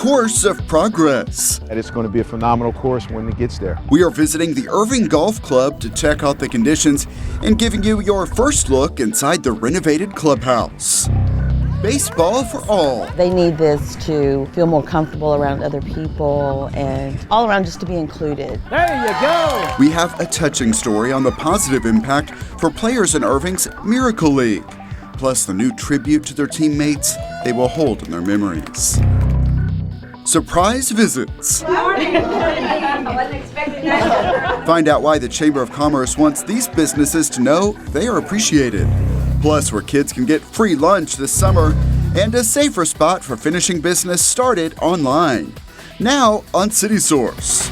course of progress. And it's going to be a phenomenal course when it gets there. We are visiting the Irving Golf Club to check out the conditions and giving you your first look inside the renovated clubhouse. Baseball for all. They need this to feel more comfortable around other people and all around just to be included. There you go. We have a touching story on the positive impact for players in Irving's Miracle League, plus the new tribute to their teammates they will hold in their memories. Surprise visits. I wasn't expecting that. Find out why the Chamber of Commerce wants these businesses to know they are appreciated. Plus, where kids can get free lunch this summer, and a safer spot for finishing business started online. Now on City Source.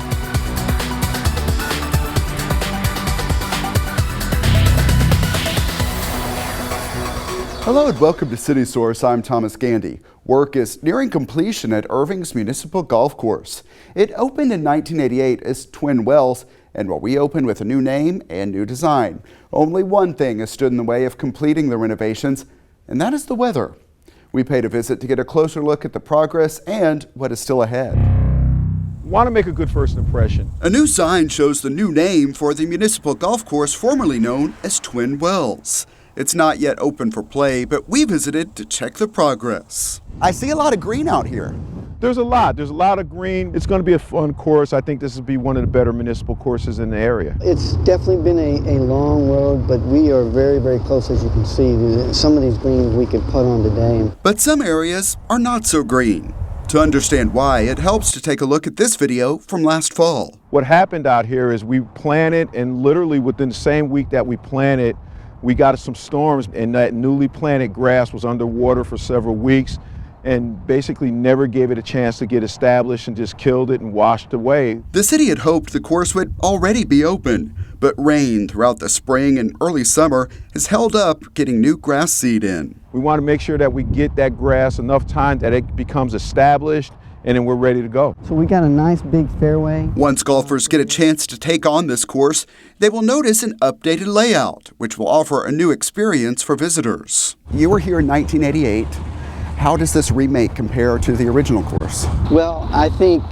Hello and welcome to City Source. I'm Thomas Gandy. Work is nearing completion at Irving's Municipal Golf Course. It opened in 1988 as Twin Wells and will reopen with a new name and new design. Only one thing has stood in the way of completing the renovations, and that is the weather. We paid a visit to get a closer look at the progress and what is still ahead. Want to make a good first impression. A new sign shows the new name for the municipal golf course formerly known as Twin Wells. It's not yet open for play, but we visited to check the progress. I see a lot of green out here. There's a lot of green. It's going to be a fun course. I think this will be one of the better municipal courses in the area. It's definitely been a long road, but we are very, very close, as you can see. Some of these greens we could putt on today. But some areas are not so green. To understand why, it helps to take a look at this video from last fall. What happened out here is we planted, and literally within the same week that we planted, we got some storms, and that newly planted grass was underwater for several weeks and basically never gave it a chance to get established and just killed it and washed away. The city had hoped the course would already be open, but rain throughout the spring and early summer has held up getting new grass seed in. We want to make sure that we get that grass enough time that it becomes established, and then we're ready to go. So we got a nice big fairway. Once golfers get a chance to take on this course, they will notice an updated layout, which will offer a new experience for visitors. You were here in 1988. How does this remake compare to the original course? Well, I think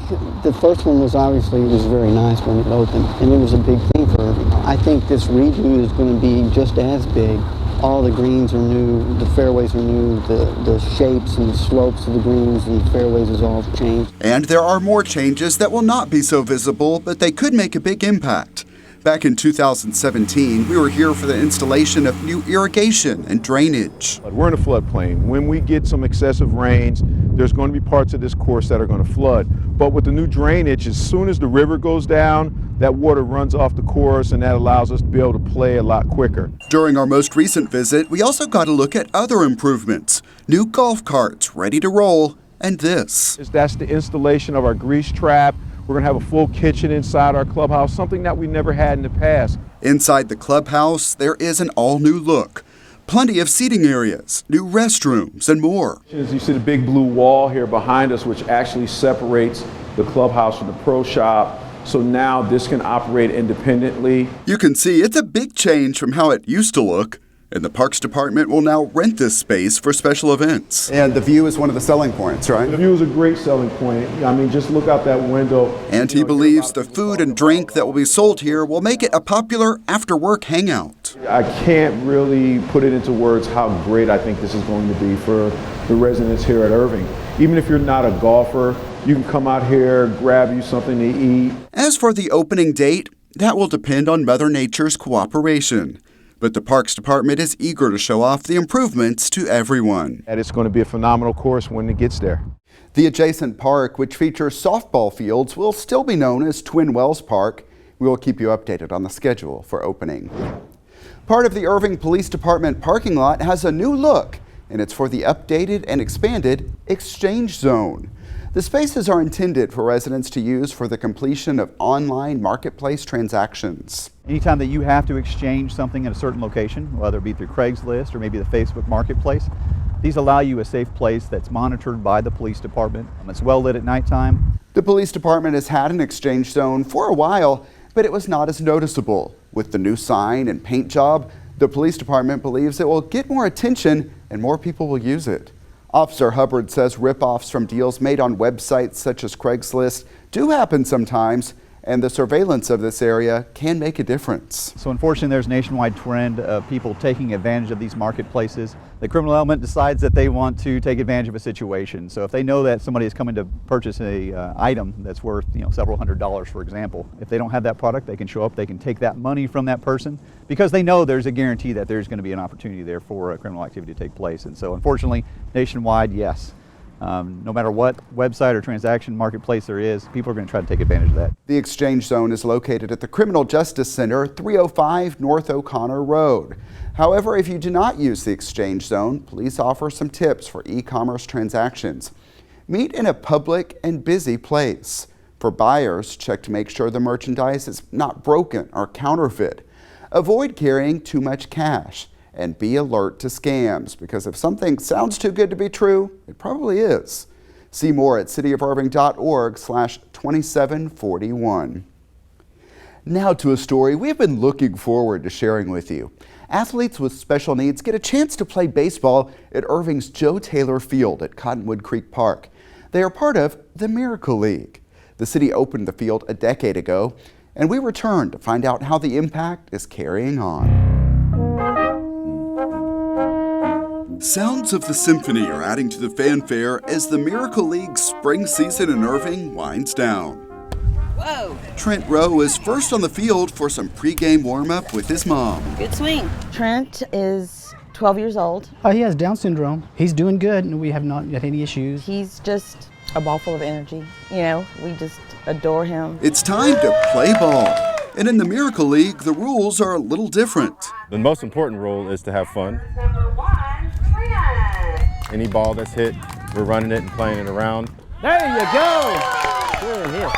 the first one was very nice when it opened, and it was a big thing for Irving. I think this redo is going to be just as big. All the greens are new, the fairways are new, the shapes and the slopes of the greens and the fairways is all changed. And there are more changes that will not be so visible, but they could make a big impact. Back in 2017, we were here for the installation of new irrigation and drainage. We're in a floodplain. When we get some excessive rains, there's going to be parts of this course that are going to flood. But with the new drainage, as soon as the river goes down, that water runs off the course, and that allows us to be able to play a lot quicker. During our most recent visit, we also got a look at other improvements. New golf carts ready to roll, and this. That's the installation of our grease trap. We're going to have a full kitchen inside our clubhouse, something that we never had in the past. Inside the clubhouse, there is an all-new look. Plenty of seating areas, new restrooms, and more. As you see the big blue wall here behind us, which actually separates the clubhouse from the pro shop. So now this can operate independently. You can see it's a big change from how it used to look. And the Parks Department will now rent this space for special events. And the view is one of the selling points, right? The view is a great selling point. I mean, just look out that window. And he believes the food and drink that will be sold here will make it a popular after-work hangout. I can't really put it into words how great I think this is going to be for the residents here at Irving. Even if you're not a golfer, you can come out here, grab you something to eat. As for the opening date, that will depend on Mother Nature's cooperation. But the Parks Department is eager to show off the improvements to everyone. And it's going to be a phenomenal course when it gets there. The adjacent park, which features softball fields, will still be known as Twin Wells Park. We will keep you updated on the schedule for opening. Part of the Irving Police Department parking lot has a new look, and it's for the updated and expanded Exchange Zone. The spaces are intended for residents to use for the completion of online marketplace transactions. Anytime that you have to exchange something at a certain location, whether it be through Craigslist or maybe the Facebook Marketplace, these allow you a safe place that's monitored by the police department. It's well lit at nighttime. The police department has had an exchange zone for a while, but it was not as noticeable. With the new sign and paint job, the police department believes it will get more attention and more people will use it. Officer Hubbard says rip-offs from deals made on websites such as Craigslist do happen sometimes, and the surveillance of this area can make a difference. So unfortunately, there's a nationwide trend of people taking advantage of these marketplaces. The criminal element decides that they want to take advantage of a situation. So if they know that somebody is coming to purchase a item that's worth several $100s, for example, if they don't have that product, they can show up, they can take that money from that person because they know there's a guarantee that there's going to be an opportunity there for a criminal activity to take place. And so unfortunately, nationwide, yes. No matter what website or transaction marketplace there is, people are going to try to take advantage of that. The exchange zone is located at the Criminal Justice Center, 305 North O'Connor Road. However, if you do not use the exchange zone, police offer some tips for e-commerce transactions. Meet in a public and busy place. For buyers, check to make sure the merchandise is not broken or counterfeit. Avoid carrying too much cash. And be alert to scams, because if something sounds too good to be true, it probably is. See more at cityofirving.org/2741. Now to a story we have been looking forward to sharing with you. Athletes with special needs get a chance to play baseball at Irving's Joe Taylor Field at Cottonwood Creek Park. They are part of the Miracle League. The city opened the field a decade ago, and we return to find out how the impact is carrying on. Sounds of the symphony are adding to the fanfare as the Miracle League's spring season in Irving winds down. Whoa! Trent Rowe is first on the field for some pregame warm-up with his mom. Good swing. Trent is 12 years old. He has Down syndrome. He's doing good, and we have not had any issues. He's just a ball full of energy. We just adore him. It's time to play ball. And in the Miracle League, the rules are a little different. The most important rule is to have fun. Any ball that's hit, we're running it and playing it around. There you go! Good hit.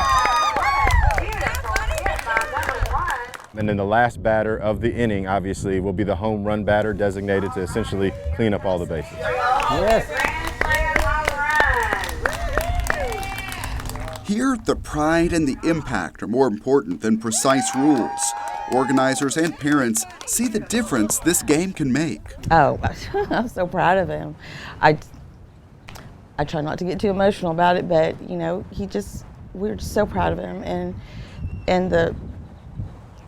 And then the last batter of the inning, obviously, will be the home run batter designated to essentially clean up all the bases. Yes. Here, the pride and the impact are more important than precise rules. Organizers and parents see the difference this game can make. Oh, I'm so proud of him. I try not to get too emotional about it, but we're just so proud of him and the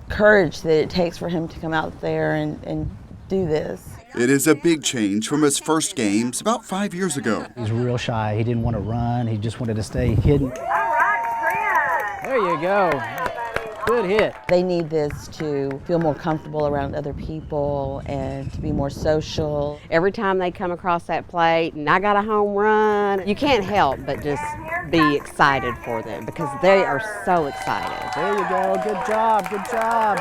courage that it takes for him to come out there and do this. It is a big change from his first games about 5 years ago. He was real shy. He didn't want to run. He just wanted to stay hidden. There you go. Good hit. They need this to feel more comfortable around other people and to be more social. Every time they come across that plate and I got a home run, you can't help but just be excited for them because they are so excited. There you go. Good job. Good job.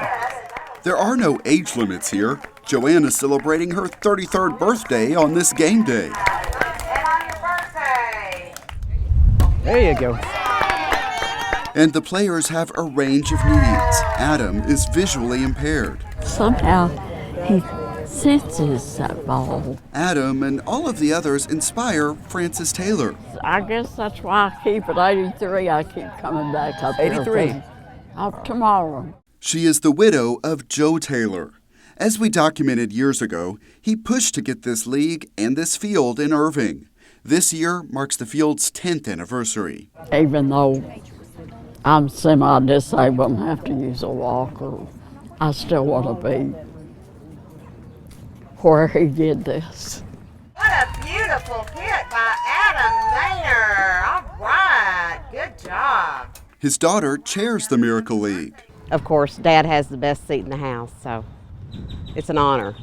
There are no age limits here. Joanne is celebrating her 33rd birthday on this game day. There you go. And the players have a range of needs. Adam is visually impaired. Somehow he senses that ball. Adam and all of the others inspire Francis Taylor. I guess that's why I keep it 83. I keep coming back up 83. Up tomorrow. She is the widow of Joe Taylor. As we documented years ago, he pushed to get this league and this field in Irving. This year marks the field's 10th anniversary. Even though I'm semi-disabled and have to use a walker, I still want to be where he did this. What a beautiful hit by Adam Maynard. All right, good job. His daughter chairs the Miracle League. Of course, Dad has the best seat in the house, so it's an honor.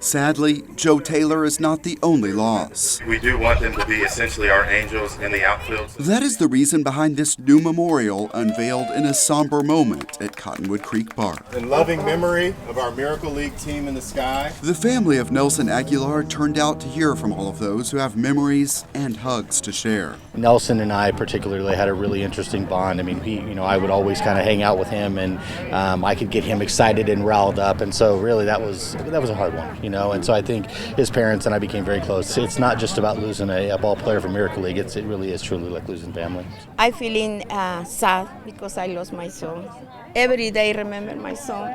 Sadly, Joe Taylor is not the only loss. We do want them to be essentially our angels in the outfield. That is the reason behind this new memorial unveiled in a somber moment at Cottonwood Creek Park. In loving memory of our Miracle League team in the sky. The family of Nelson Aguilar turned out to hear from all of those who have memories and hugs to share. Nelson and I particularly had a really interesting bond. I mean, I would always kind of hang out with him, and I could get him excited and riled up, and so really that was a hard one. And so I think his parents and I became very close. It's not just about losing a ball player from Miracle League. It really is truly like losing family. I'm feeling sad because I lost my son. Every day remember my son.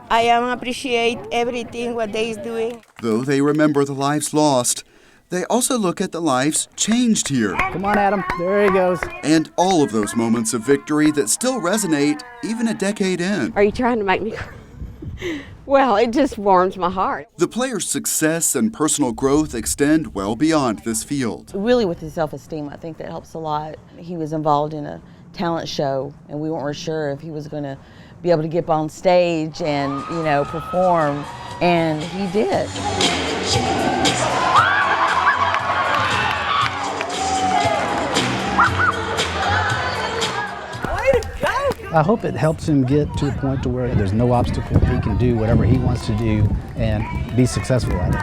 I appreciate everything what they is doing. Though they remember the lives lost, They also look at the lives changed here. Come on, Adam. There he goes. And all of those moments of victory that still resonate even a decade in. Are you trying to make me cry? Well, it just warms my heart. The player's success and personal growth extend well beyond this field. Really, with his self-esteem, I think that helps a lot. He was involved in a talent show, and we weren't sure if he was going to be able to get up on stage and, perform, and he did. I hope it helps him get to a point to where there's no obstacle. He can do whatever he wants to do and be successful at it. All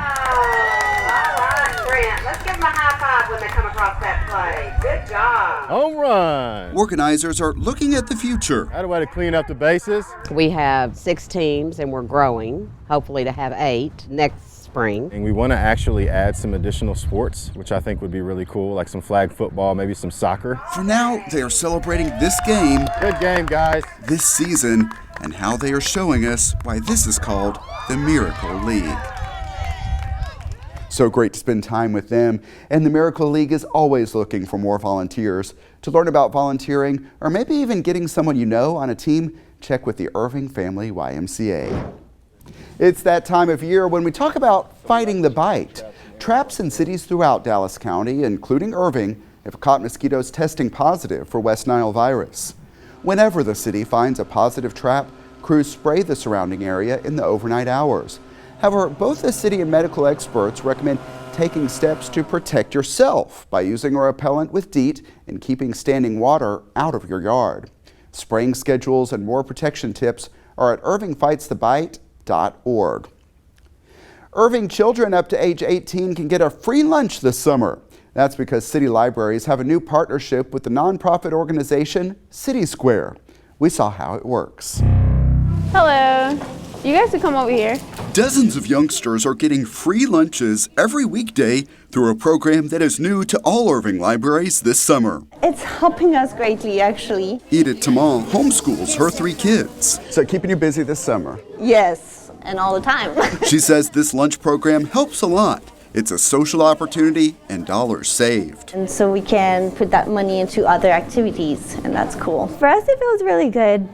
right, Brent. Let's give them a high five when they come across that play. Good job. Home run. Organizers are looking at the future. How do I clean up the bases? We have 6 teams and we're growing, hopefully to have 8 next spring. And we want to actually add some additional sports, which I think would be really cool, like some flag football, maybe some soccer. For now, they are celebrating this game. Good game, guys. This season, and how they are showing us why this is called the Miracle League. So great to spend time with them, and the Miracle League is always looking for more volunteers. To learn about volunteering, or maybe even getting someone you know on a team, check with the Irving Family YMCA. It's that time of year when we talk about fighting the bite. Traps in cities throughout Dallas County, including Irving, have caught mosquitoes testing positive for West Nile virus. Whenever the city finds a positive trap, crews spray the surrounding area in the overnight hours. However, both the city and medical experts recommend taking steps to protect yourself by using a repellent with DEET and keeping standing water out of your yard. Spraying schedules and more protection tips are at irvingfightsthebite.org. Irving children up to age 18 can get a free lunch this summer. That's because city libraries have a new partnership with the nonprofit organization City Square. We saw how it works. Hello. You guys can come over here. Dozens of youngsters are getting free lunches every weekday through a program that is new to all Irving libraries this summer. It's helping us greatly, actually. Edith Tamal homeschools her 3 kids. So keeping you busy this summer? Yes, and all the time. She says this lunch program helps a lot. It's a social opportunity and dollars saved. And so we can put that money into other activities, and that's cool. For us, it feels really good.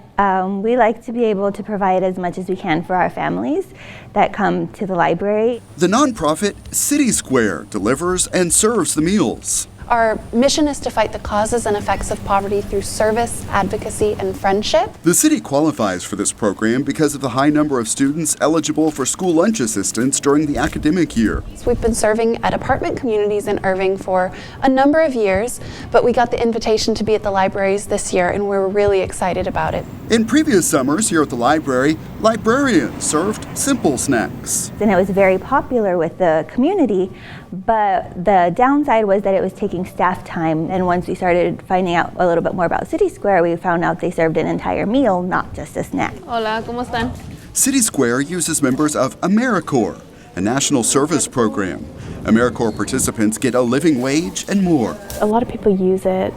We like to be able to provide as much as we can for our families that come to the library. The nonprofit City Square delivers and serves the meals. Our mission is to fight the causes and effects of poverty through service, advocacy, and friendship. The city qualifies for this program because of the high number of students eligible for school lunch assistance during the academic year. We've been serving at apartment communities in Irving for a number of years, but we got the invitation to be at the libraries this year, and we're really excited about it. In previous summers here at the library, librarians served simple snacks. And it was very popular with the community, but the downside was that it was taking staff time. And once we started finding out a little bit more about City Square, we found out they served an entire meal, not just a snack. Hola, ¿cómo están? City Square uses members of AmeriCorps, a national service program. AmeriCorps participants get a living wage and more. A lot of people use it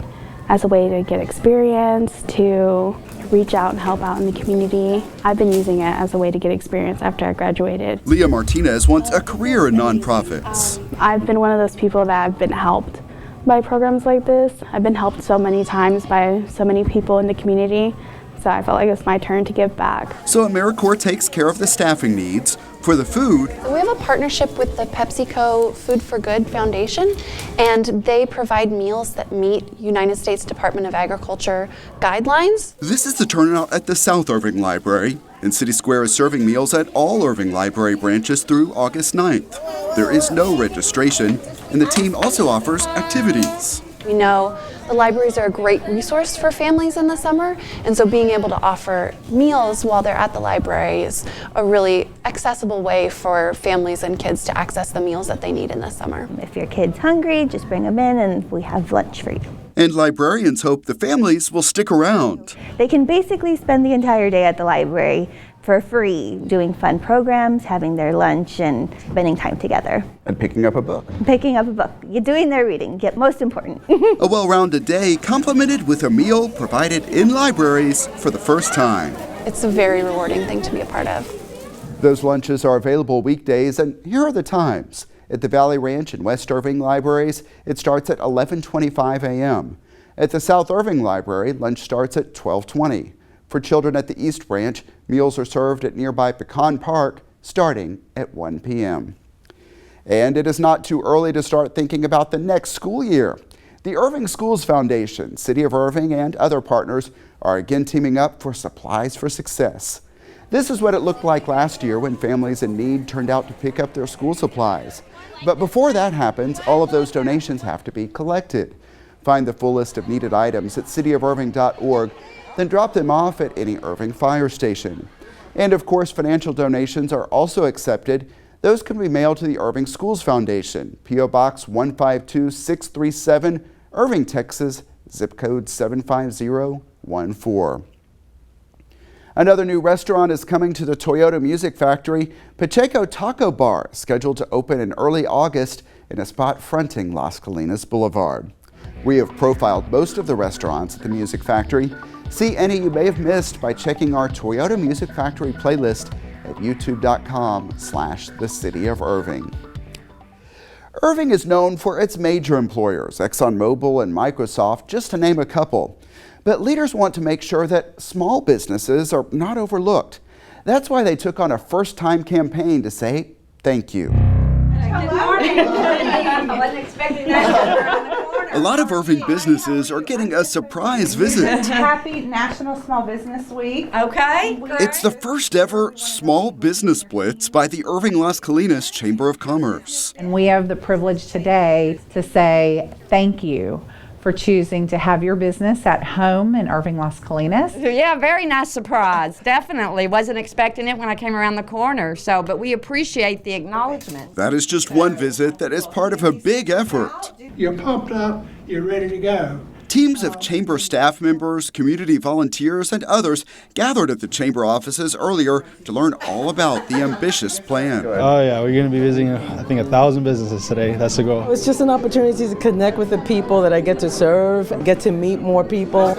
as a way to get experience, to reach out and help out in the community. I've been using it as a way to get experience after I graduated. Leah Martinez wants a career in nonprofits. I've been one of those people that have been helped by programs like this. I've been helped so many times by so many people in the community, so I felt like it's my turn to give back. So AmeriCorps takes care of the staffing needs. For the food, We have a partnership with the PepsiCo Food for Good Foundation, and they provide meals that meet United States Department of Agriculture guidelines. this is the turnout at the South Irving Library. And City Square is serving meals at all Irving Library branches through August 9th. There is no registration, and the team also offers activities. We know the libraries are a great resource for families in the summer, and so being able to offer meals while they're at the library is a really accessible way for families and kids to access the meals that they need in the summer. If your kid's hungry, just bring them in and we have lunch for you. And librarians hope the families will stick around. They can basically spend the entire day at the library for free, doing fun programs, having their lunch, and spending time together. And picking up a book. Picking up a book, you're doing their reading, most important. A well-rounded day complemented with a meal provided in libraries for the first time. It's a very rewarding thing to be a part of. Those lunches are available weekdays, and here are the times. At the Valley Ranch and West Irving libraries, it starts at 11:25 a.m. At the South Irving Library, lunch starts at 12:20. For children at the East Branch, meals are served at nearby Pecan Park starting at 1 p.m. And it is not too early to start thinking about the next school year. The Irving Schools Foundation, City of Irving, and other partners are again teaming up for Supplies for Success. This is what it looked like last year when families in need turned out to pick up their school supplies. But before that happens, all of those donations have to be collected. Find the full list of needed items at cityofirving.org, then drop them off at any Irving fire station. And of course, financial donations are also accepted. Those can be mailed to the Irving Schools Foundation, P.O. Box 152637, Irving, Texas, zip code 75014. Another new restaurant is coming to the Toyota Music Factory. Pacheco Taco Bar is scheduled to open in early August in a spot fronting Las Colinas Boulevard. We have profiled most of the restaurants at the Music Factory. See any you may have missed by checking our Toyota Music Factory playlist at youtube.com/The City of Irving. Irving is known for its major employers, ExxonMobil and Microsoft, just to name a couple. But leaders want to make sure that small businesses are not overlooked. That's why they took on a first-time campaign to say thank you. Good morning. I wasn't expecting that. A lot of Irving businesses are getting a surprise visit. Happy National Small Business Week. Okay. It's the first ever Small Business Blitz by the Irving Las Colinas Chamber of Commerce. And we have the privilege today to say thank you for choosing to have your business at home in Irving Las Colinas. Yeah, very nice surprise. Definitely. Wasn't expecting it when I came around the corner. But we appreciate the acknowledgement. That is just one visit that is part of a big effort. You're pumped up, you're ready to go. Teams of chamber staff members, community volunteers, and others gathered at the chamber offices earlier to learn all about the ambitious plan. Oh yeah, we're going to be visiting, I think, 1,000 businesses today. That's the goal. It's just an opportunity to connect with the people that I get to serve, get to meet more people.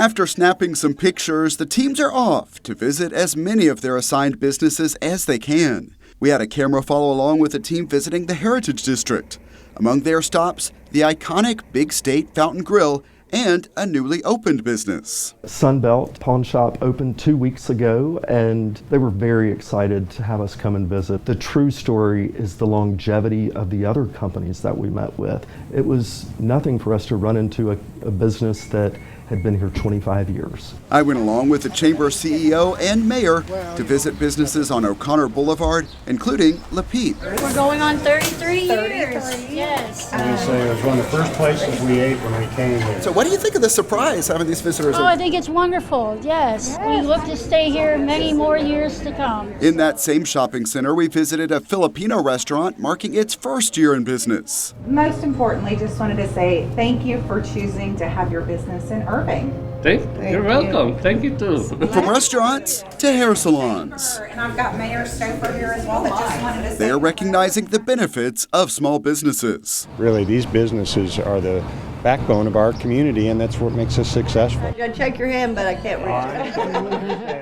After snapping some pictures, the teams are off to visit as many of their assigned businesses as they can. We had a camera follow along with a team visiting the Heritage District. Among their stops, the iconic Big State Fountain Grill and a newly opened business. Sunbelt Pawn Shop opened 2 weeks ago, and they were very excited to have us come and visit. The true story is the longevity of the other companies that we met with. It was nothing for us to run into a business that had been here 25 years. I went along with the Chamber CEO and Mayor to visit businesses on O'Connor Boulevard, including La Peep. We're going on 33 years. Yes. I would say it was one of the first places we ate when we came here. So what do you think of the surprise having these visitors? Oh, I think it's wonderful. Yes. We look to stay here many more years to come. In that same shopping center, we visited a Filipino restaurant marking its first year in business. Most importantly, just wanted to say thank you for choosing to have your business in Irving. You're welcome. Thank you too. From restaurants to hair salons. And I've got Mayor Stouffer here as well that just wanted to say they're recognizing the benefits of small businesses. Really, these businesses are the backbone of our community, and that's what makes us successful. I'd shake your hand, but I can't reach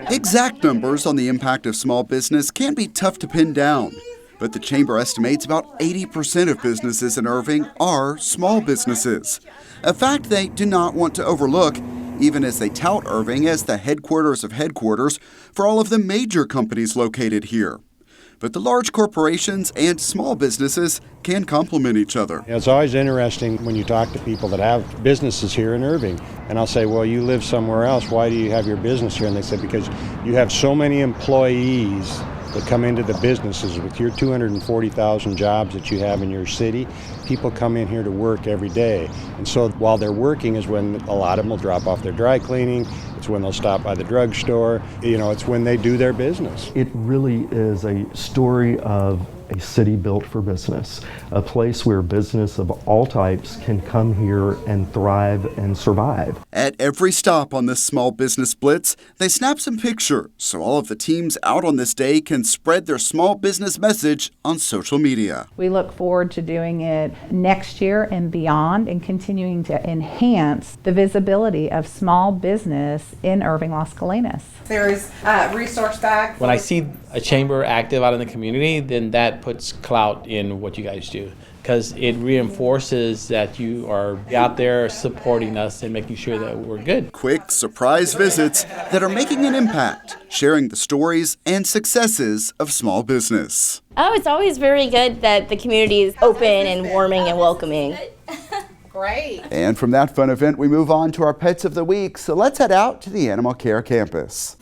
it. Exact numbers on the impact of small business can be tough to pin down. But the Chamber estimates about 80% of businesses in Irving are small businesses, a fact they do not want to overlook, even as they tout Irving as the headquarters of headquarters for all of the major companies located here. But the large corporations and small businesses can complement each other. It's always interesting when you talk to people that have businesses here in Irving, and I'll say, well, you live somewhere else, why do you have your business here? And they say, because you have so many employees that come into the businesses with your 240,000 jobs that you have in your city. People come in here to work every day. And so while they're working is when a lot of them will drop off their dry cleaning. It's when they'll stop by the drugstore. It's when they do their business. It really is a story of a city built for business, a place where business of all types can come here and thrive and survive. At every stop on this Small Business Blitz, they snap some pictures so all of the teams out on this day can spread their small business message on social media. we look forward to doing it next year and beyond and continuing to enhance the visibility of small business in Irving Las Colinas. There is a resource bag. When I see a chamber active out in the community, then that that puts clout in what you guys do, because it reinforces that you are out there supporting us and making sure that we're good. Quick surprise visits that are making an impact, sharing the stories and successes of small business. Oh, it's always very good that the community is open and warming and welcoming. Great. And from that fun event, we move on to our Pets of the Week. So let's head out to the Animal Care Campus.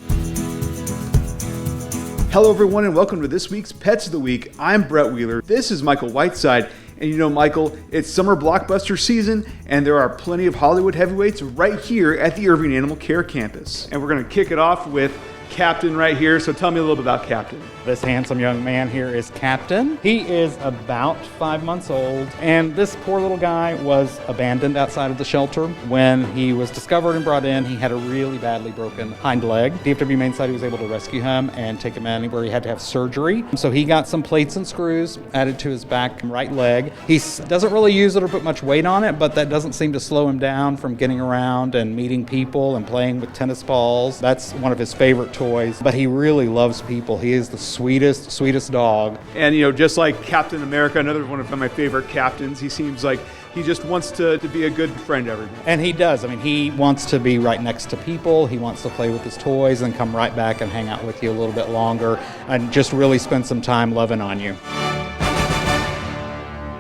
Hello everyone and welcome to this week's Pets of the Week. I'm Brett Wheeler. This is Michael Whiteside. And you know, Michael, it's summer blockbuster season and there are plenty of Hollywood heavyweights right here at the Irving Animal Care Campus. And we're going to kick it off with Captain right here. So tell me a little bit about Captain. This handsome young man here is Captain. He is about 5 months old, and this poor little guy was abandoned outside of the shelter. When he was discovered and brought in, he had a really badly broken hind leg. DFW Humane Society was able to rescue him and take him in where he had to have surgery. So he got some plates and screws added to his back right leg. He doesn't really use it or put much weight on it, but that doesn't seem to slow him down from getting around and meeting people and playing with tennis balls. That's one of his favorite toys, but he really loves people. He is the sweetest dog. And you know, just like Captain America, another one of my favorite captains, he seems like he just wants to be a good friend to everybody. And he does. I mean, he wants to be right next to people. He wants to play with his toys and come right back and hang out with you a little bit longer and just really spend some time loving on you.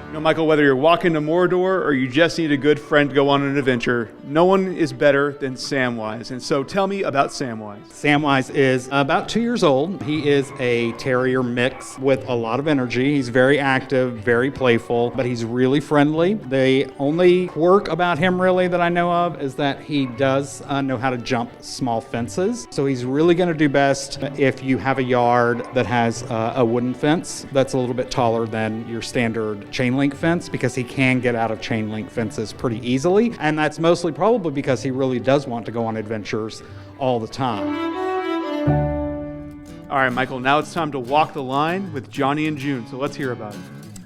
You know, Michael, whether you're walking to Mordor or you just need a good friend to go on an adventure, no one is better than Samwise. And so tell me about Samwise. Samwise is about 2 years old. He is a terrier mix with a lot of energy. He's very active, very playful, but he's really friendly. The only quirk about him really that I know of is that he does know how to jump small fences. So he's really going to do best if you have a yard that has a wooden fence that's a little bit taller than your standard chain link fence, because he can get out of chain link fences pretty easily. And that's mostly probably because he really does want to go on adventures all the time. All right, Michael, now it's time to walk the line with Johnny and June. So let's hear about it.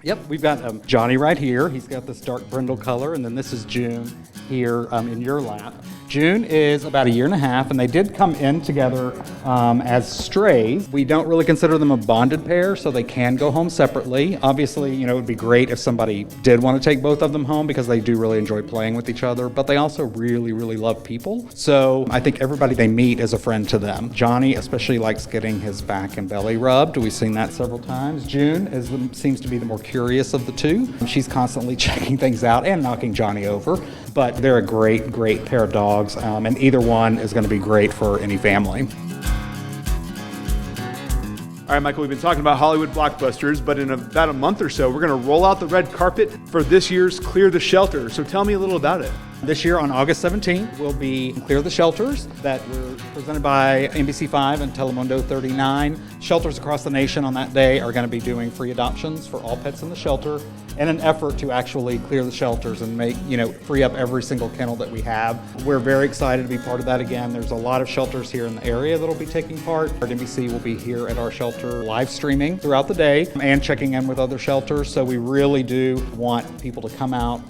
Yep, we've got Johnny right here. He's got this dark brindle color, and then this is June here in your lap. June is about 1.5 years, and they did come in together as strays. We don't really consider them a bonded pair, so they can go home separately. Obviously, you know, it would be great if somebody did want to take both of them home because they do really enjoy playing with each other, but they also really, really love people. So I think everybody they meet is a friend to them. Johnny especially likes getting his back and belly rubbed. We've seen that several times. June seems to be the more curious of the two. She's constantly checking things out and knocking Johnny over, but they're a great, great pair of dogs. And either one is going to be great for any family. All right, Michael, we've been talking about Hollywood blockbusters, but in about a month or so, we're going to roll out the red carpet for this year's Clear the Shelter. So tell me a little about it. This year on August 17th will be Clear the Shelters that were presented by NBC5 and Telemundo 39. Shelters across the nation on that day are going to be doing free adoptions for all pets in the shelter in an effort to actually clear the shelters and free up every single kennel that we have. We're very excited to be part of that again. There's a lot of shelters here in the area that will be taking part. NBC will be here at our shelter live streaming throughout the day and checking in with other shelters. So we really do want people to come out,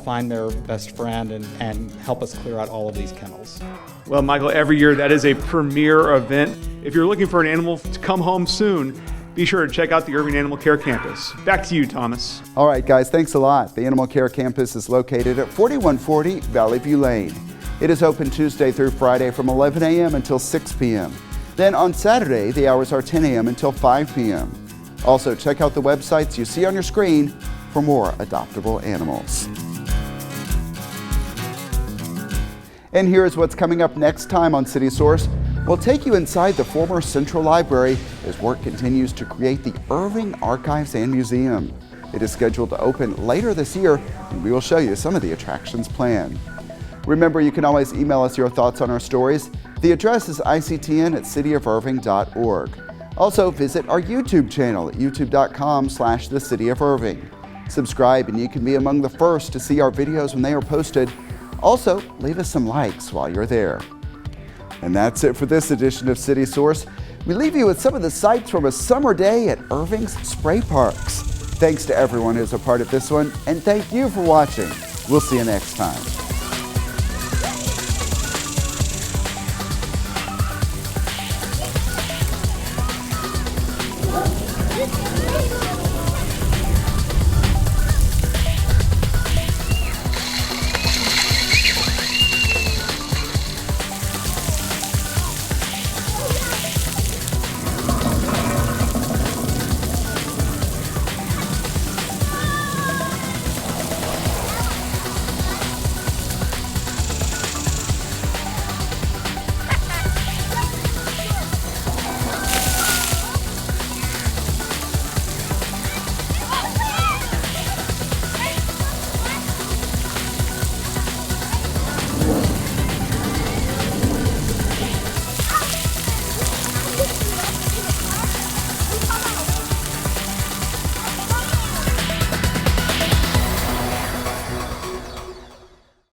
find their best friend and help us clear out all of these kennels. Well, Michael, every year that is a premier event. If you're looking for an animal to come home soon, be sure to check out the Irving Animal Care Campus. Back to you, Thomas. All right, guys, thanks a lot. The Animal Care Campus is located at 4140 Valley View Lane. It is open Tuesday through Friday from 11 a.m. until 6 p.m. Then on Saturday, the hours are 10 a.m. until 5 p.m. Also, check out the websites you see on your screen for more adoptable animals. And here's what's coming up next time on City Source. We'll take you inside the former Central Library as work continues to create the Irving Archives and Museum. It is scheduled to open later this year, and we will show you some of the attractions planned. Remember, you can always email us your thoughts on our stories. The address is ictn@cityofirving.org. Also, visit our YouTube channel at youtube.com/thecityofirving. Subscribe and you can be among the first to see our videos when they are posted. Also, leave us some likes while you're there. And that's it for this edition of City Source. We leave you with some of the sights from a summer day at Irving's Spray Parks. Thanks to everyone who's a part of this one, and thank you for watching. We'll see you next time.